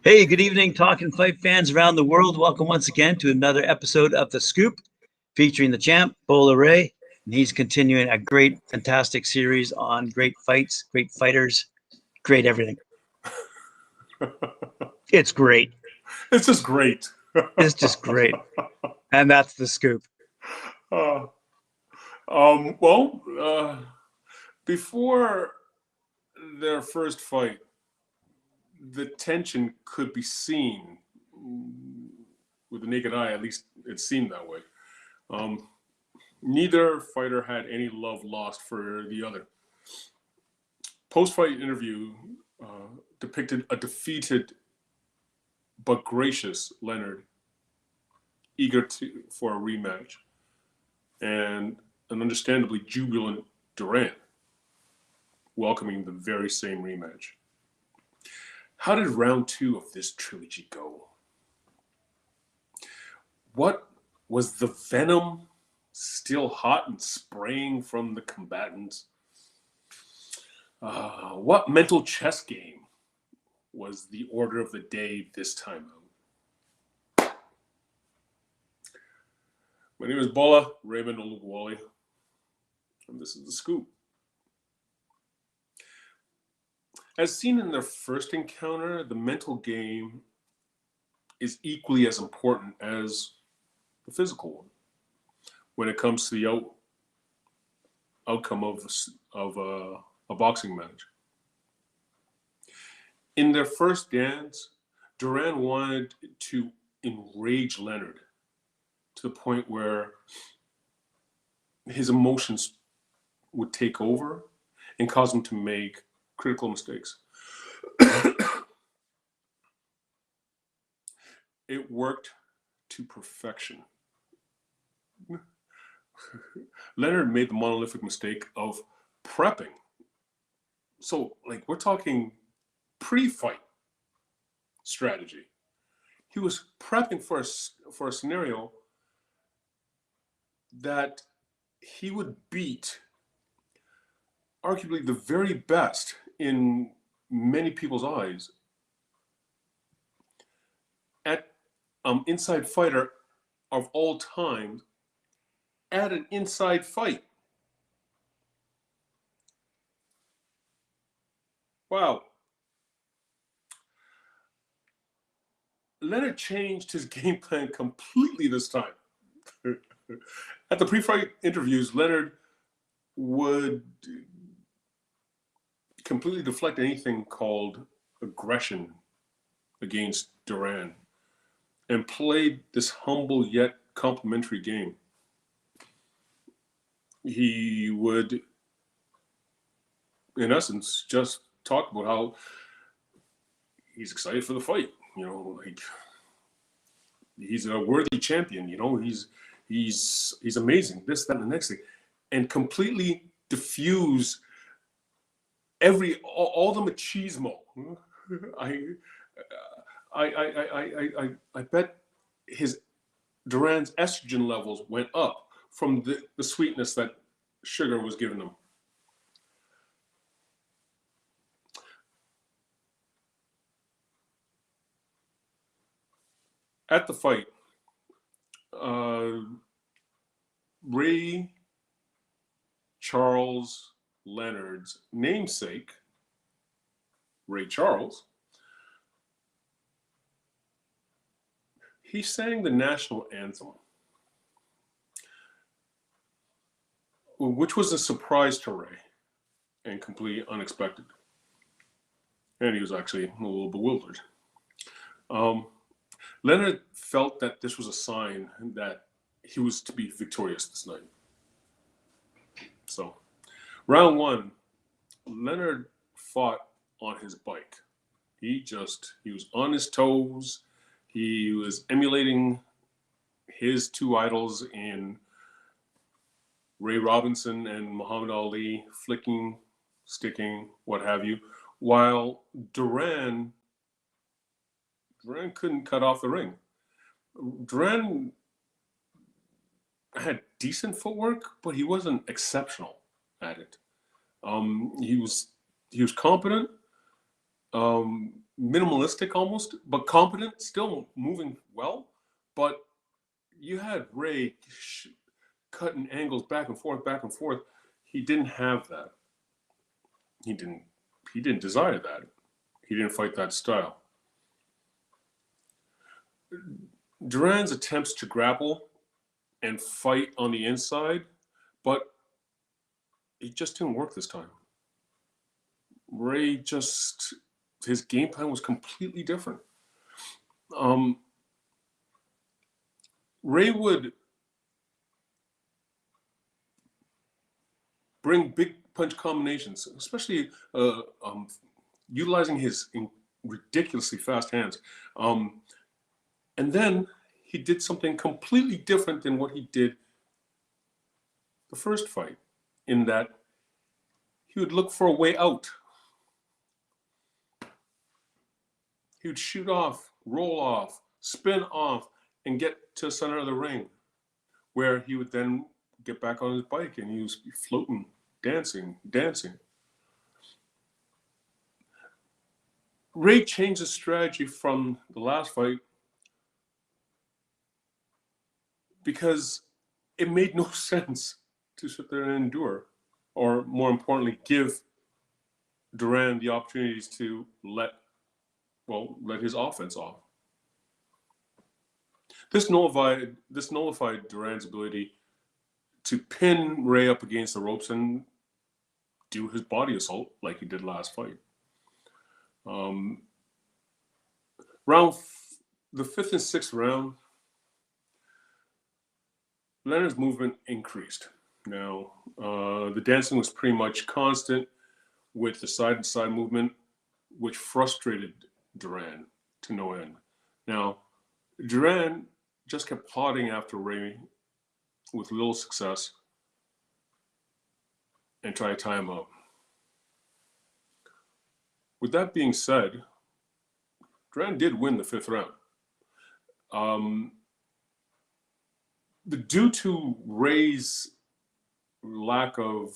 Hey, good evening, Talkin fight fans around the world. Welcome once again to another episode of The Scoop featuring the champ, Bola Ray. And he's continuing a great, fantastic series on great fights, great fighters, great everything. It's great. It's just great. It's just great. And that's The Scoop. uh, um, well, uh, Before their first fight, the tension could be seen with the naked eye. At least it seemed that way. Um, Neither fighter had any love lost for the other. Post-fight interview depicted a defeated but gracious Leonard, eager for a rematch, and an understandably jubilant Duran, welcoming the very same rematch. How did round two of this trilogy go? What was the venom still hot and spraying from the combatants? What mental chess game was the order of the day this time out? My name is Bola Ray, and this is The Scoop. As seen in their first encounter, the mental game is equally as important as the physical one when it comes to the outcome of a boxing match. In their first dance, Duran wanted to enrage Leonard to the point where his emotions would take over and cause him to make critical mistakes. It worked to perfection. Leonard made the monolithic mistake of prepping. So, we're talking pre-fight strategy. He was prepping for a scenario that he would beat arguably the very best in many people's eyes at inside fighter of all time at an inside fight. Wow. Leonard changed his game plan completely this time. At the pre-fight interviews, Leonard would completely deflect anything called aggression against Duran and played this humble yet complimentary game. He would, in essence, just talk about how he's excited for the fight. He's a worthy champion. He's amazing. This, that, and the next thing, and completely diffuse all the machismo. I bet his Duran's estrogen levels went up from the sweetness that Sugar was giving him. At the fight, Ray Charles Leonard's namesake, Ray Charles, he sang the national anthem, which was a surprise to Ray and completely unexpected. And he was actually a little bewildered. Leonard felt that this was a sign that he was to be victorious this night. So, round one, Leonard fought on his bike. He was on his toes. He was emulating his two idols in Ray Robinson and Muhammad Ali, flicking, sticking, what have you, while Duran couldn't cut off the ring. Duran had decent footwork, but he wasn't exceptional at it. He was competent, minimalistic almost, but competent, still moving well. But you had Ray cutting angles back and forth, back and forth. He didn't have that. He didn't desire that. He didn't fight that style. Duran's attempts to grapple and fight on the inside, but it just didn't work this time. Ray just, his game plan was completely different. Ray would bring big punch combinations, especially utilizing his ridiculously fast hands. And then he did something completely different than what he did the first fight, in that he would look for a way out. He would shoot off, roll off, spin off, and get to the center of the ring, where he would then get back on his bike and he was floating, dancing. Ray changed his strategy from the last fight because it made no sense to sit there and endure, or more importantly, give Duran the opportunities to let his offense off. This nullified Duran's ability to pin Ray up against the ropes and do his body assault like he did last fight. The 5th and 6th round, Leonard's movement increased. Now, the dancing was pretty much constant with the side-to-side movement, which frustrated Duran to no end. Now, Duran just kept plodding after Ray with little success and tried to tie him up. With that being said, Duran did win the 5th round. But due to Ray's lack of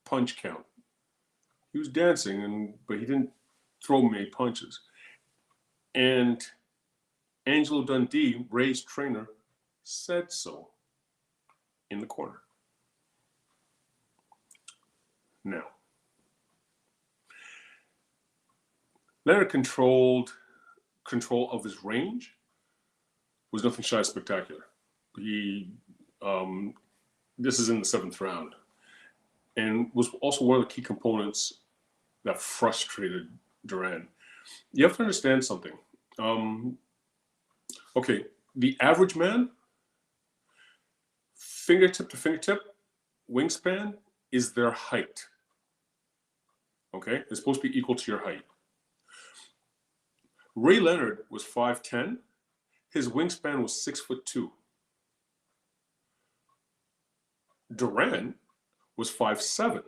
punch count, he was dancing, but he didn't throw many punches. And Angelo Dundee, Ray's trainer, said so in the corner. Now, Leonard control of his range was nothing shy of spectacular. This is in the 7th round, and was also one of the key components that frustrated Duran. You have to understand something. Okay, the average man, fingertip to fingertip, wingspan is their height. Okay, it's supposed to be equal to your height. Ray Leonard was 5'10". His wingspan was 6'2". Duran was 5'7".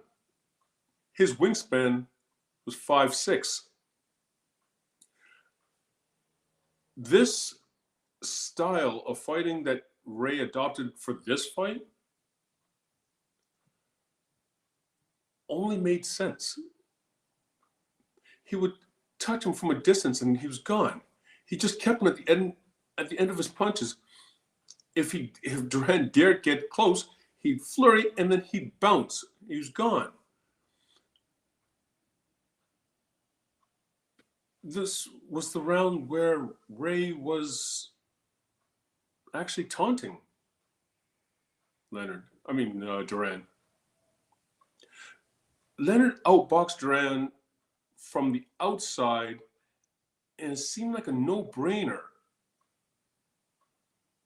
His wingspan was 5'6". This style of fighting that Ray adopted for this fight only made sense. He would touch him from a distance and he was gone. He just kept him at the end of his punches. If Duran dared get close, he'd flurry and then he'd bounce. He was gone. This was the round where Ray was actually taunting Duran. Leonard outboxed Duran from the outside, and it seemed like a no-brainer.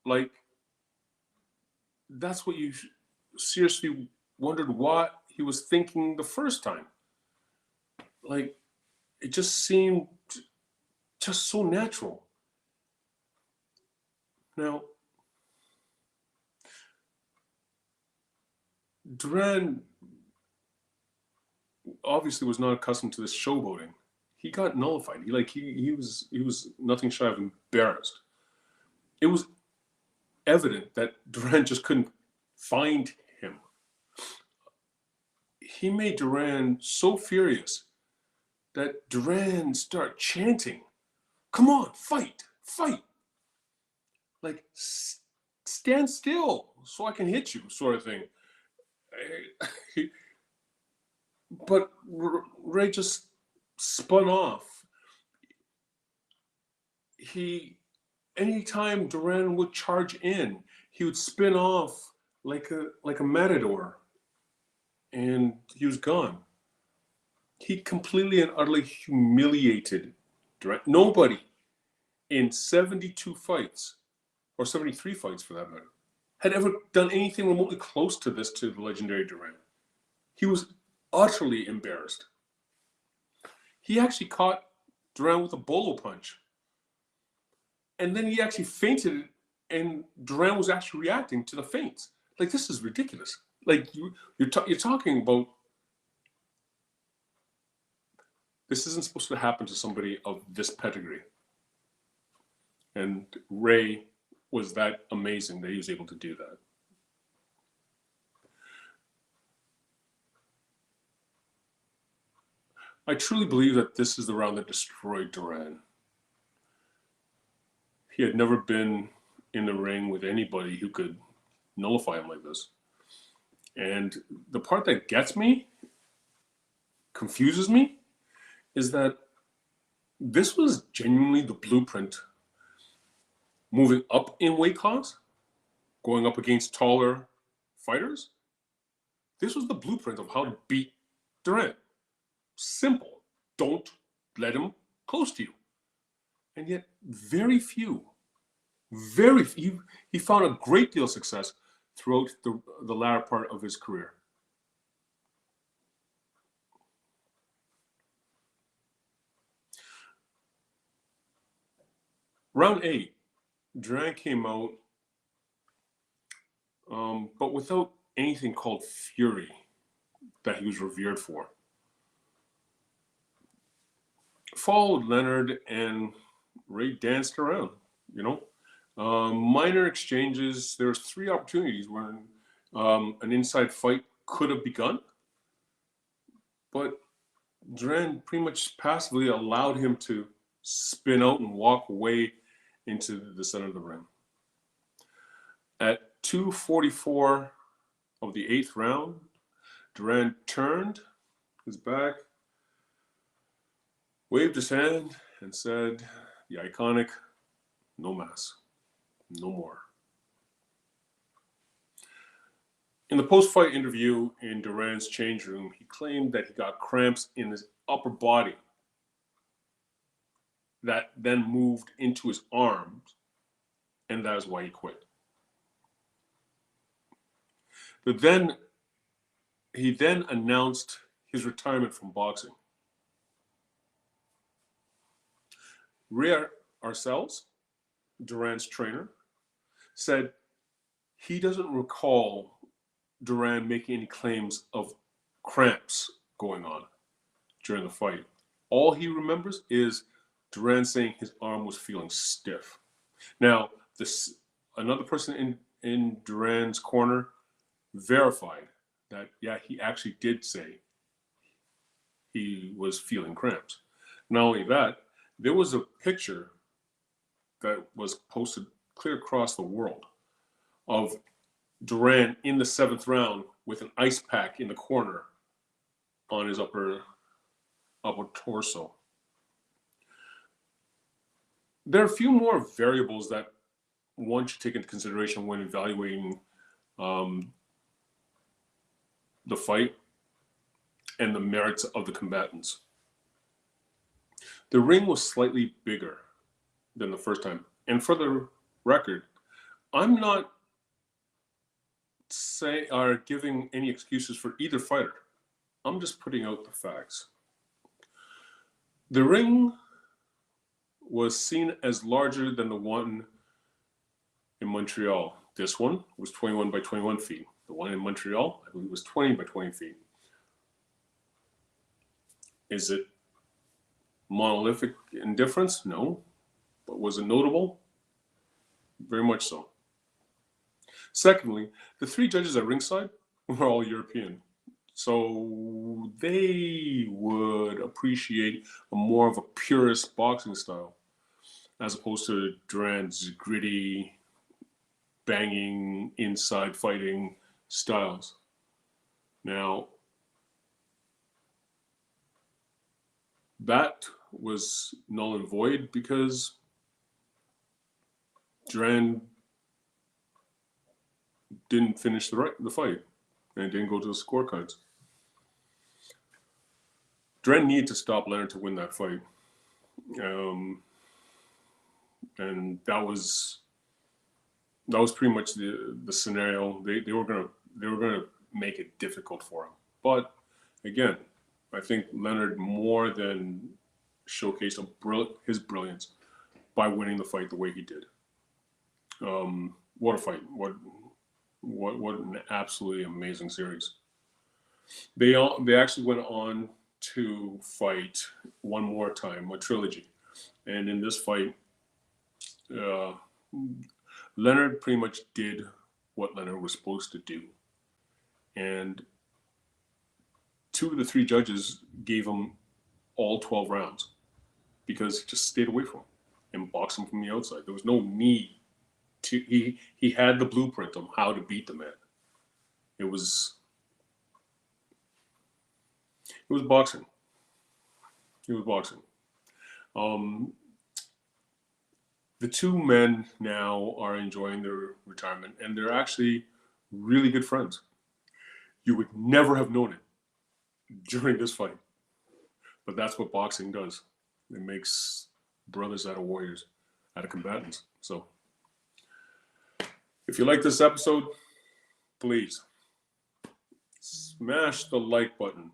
Like, that's what you seriously wondered what he was thinking the first time. Like, it just seemed just so natural. Now, Duran obviously was not accustomed to this showboating. He got nullified. He was nothing shy of embarrassed. It was evident that Duran just couldn't find him. He made Duran so furious that Duran start chanting, "Come on, fight, fight. Like, stand still so I can hit you," sort of thing. But Ray just spun off. Anytime Duran would charge in, he would spin off like a matador, and he was gone. He completely and utterly humiliated Duran. Nobody in 72 fights, or 73 fights for that matter, had ever done anything remotely close to this to the legendary Duran. He was utterly embarrassed. He actually caught Duran with a bolo punch. And then he actually fainted, and Duran was actually reacting to the feints. Like, this is ridiculous. Like, you're talking about, this isn't supposed to happen to somebody of this pedigree. And Ray was that amazing that he was able to do that. I truly believe that this is the round that destroyed Duran. He had never been in the ring with anybody who could nullify him like this. And the part that gets me, confuses me, is that this was genuinely the blueprint. Moving up in weight class, going up against taller fighters, this was the blueprint of how to beat Duran. Simple. Don't let him close to you. And yet, he found a great deal of success throughout the latter part of his career. Round 8, Duran came out, but without anything called fury that he was revered for. Followed Leonard, and Ray danced around, minor exchanges. There was 3 opportunities when an inside fight could have begun, but Duran pretty much passively allowed him to spin out and walk away into the center of the ring. At 2:44 of the 8th round, Duran turned his back, waved his hand, and said the iconic, "No mas, no more." In the post-fight interview in Duran's change room, he claimed that he got cramps in his upper body that then moved into his arms, and that is why he quit. But then he announced his retirement from boxing. Ray Arcells, Duran's trainer, said he doesn't recall Duran making any claims of cramps going on during the fight. All he remembers is Duran saying his arm was feeling stiff. Now, another person in Duran's corner verified that, yeah, he actually did say he was feeling cramps. Not only that, there was a picture that was posted clear across the world of Duran in the 7th round with an ice pack in the corner on his upper torso. There are a few more variables that one should take into consideration when evaluating the fight and the merits of the combatants. The ring was slightly bigger than the first time. And for the record, I'm not giving any excuses for either fighter. I'm just putting out the facts. The ring was seen as larger than the one in Montreal. This one was 21 by 21 feet. The one in Montreal, I believe, was 20 by 20 feet. Is it monolithic in difference? No. But was it notable? Very much so. Secondly, the 3 judges at ringside were all European. So they would appreciate a more of a purist boxing style, as opposed to Duran's gritty, banging, inside fighting styles. Now, that was null and void because Duran didn't finish the fight and didn't go to the scorecards. Duran needed to stop Leonard to win that fight, and that was pretty much the scenario. They were gonna make it difficult for him. But again, I think Leonard more than showcased his brilliance by winning the fight the way he did. What a fight! What an absolutely amazing series. They actually went on to fight one more time, a trilogy, and in this fight, Leonard pretty much did what Leonard was supposed to do, and 2 of the 3 judges gave him all 12 rounds because he just stayed away from him and boxed him from the outside. There was no need to. He had the blueprint on how to beat the man. It was boxing. It was boxing. The 2 men now are enjoying their retirement, and they're actually really good friends. You would never have known it during this fight, but that's what boxing does. It makes brothers out of warriors, out of combatants. So if you like this episode, please smash the like button,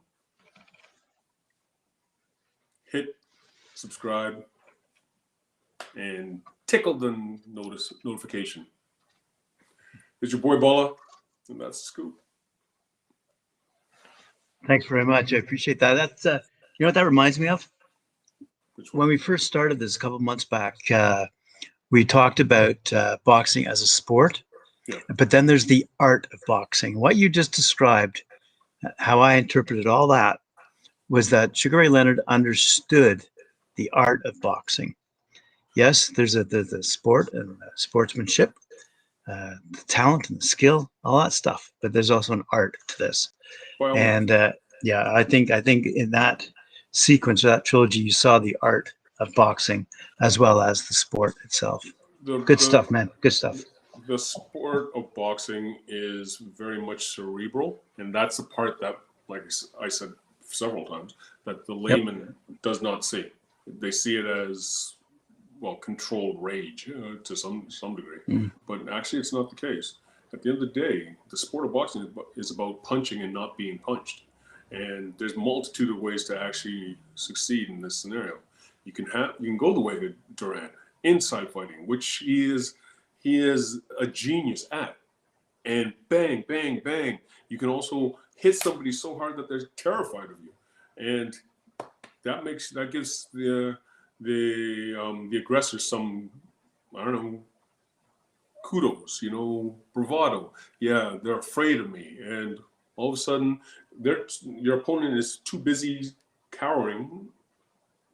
hit subscribe, and tickle the notification. It's your boy Bola, and that's the scoop. Thanks very much. I appreciate that. That's you know what that reminds me of? When we first started this a couple of months back, we talked about boxing as a sport, but then there's the art of boxing. What you just described, how I interpreted all that, was that Sugar Ray Leonard understood the art of boxing. Yes, there's the sport and the sportsmanship, the talent and the skill, all that stuff, but there's also an art to this. And yeah, I think in that sequence, that trilogy, you saw the art of boxing as well as the sport itself. Good stuff, man. Good stuff. The sport of boxing is very much cerebral, and that's the part that, like I said several times, that the layman does not see. They see it as, well, controlled rage to some degree, but actually it's not the case. At the end of the day, the sport of boxing is about punching and not being punched. And there's a multitude of ways to actually succeed in this scenario. You can go the way of Duran, inside fighting, which he is a genius at. And bang, bang, bang. You can also hit somebody so hard that they're terrified of you. And that gives the aggressor some, I don't know, kudos, bravado. Yeah, they're afraid of me. And all of a sudden, your opponent is too busy cowering,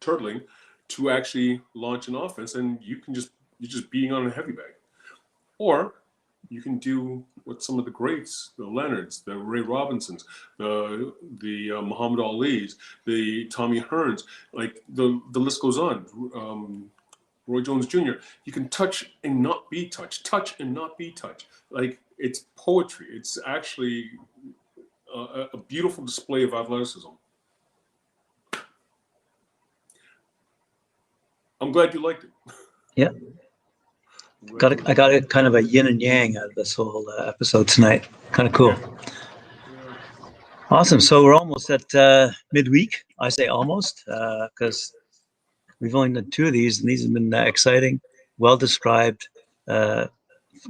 turtling, to actually launch an offense, and you're just beating on a heavy bag. Or you can do what some of the greats, the Leonards, the Ray Robinsons, the Muhammad Ali's, the Tommy Hearns, like the list goes on. Roy Jones Jr. You can touch and not be touched, touch and not be touched. Like, it's poetry. It's actually a beautiful display of athleticism. I'm glad you liked it. Yeah. I got a kind of a yin and yang out of this whole episode tonight. Kind of cool. Yeah. Awesome. So we're almost at midweek. I say almost because we've only done 2 of these, and these have been exciting, well described,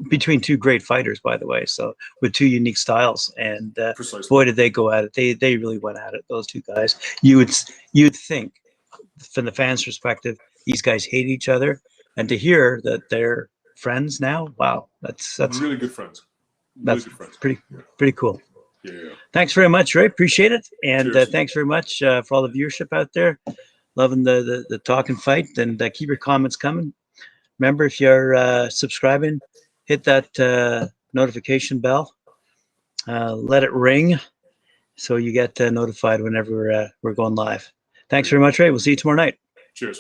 between 2 great fighters, by the way. So with 2 unique styles, and boy, did they go at it. They really went at it. Those 2 guys. You'd think, from the fans' perspective, these guys hate each other, and to hear that they're friends now, wow, that's really good friends. That's pretty cool. Yeah. Thanks very much, Ray. Appreciate it. And Cheers. thanks very much for all the viewership out there. Loving the talk and fight. And keep your comments coming. Remember, if you're subscribing, hit that notification bell. Let it ring so you get notified whenever we're going live. Thanks very much, Ray. We'll see you tomorrow night. Cheers.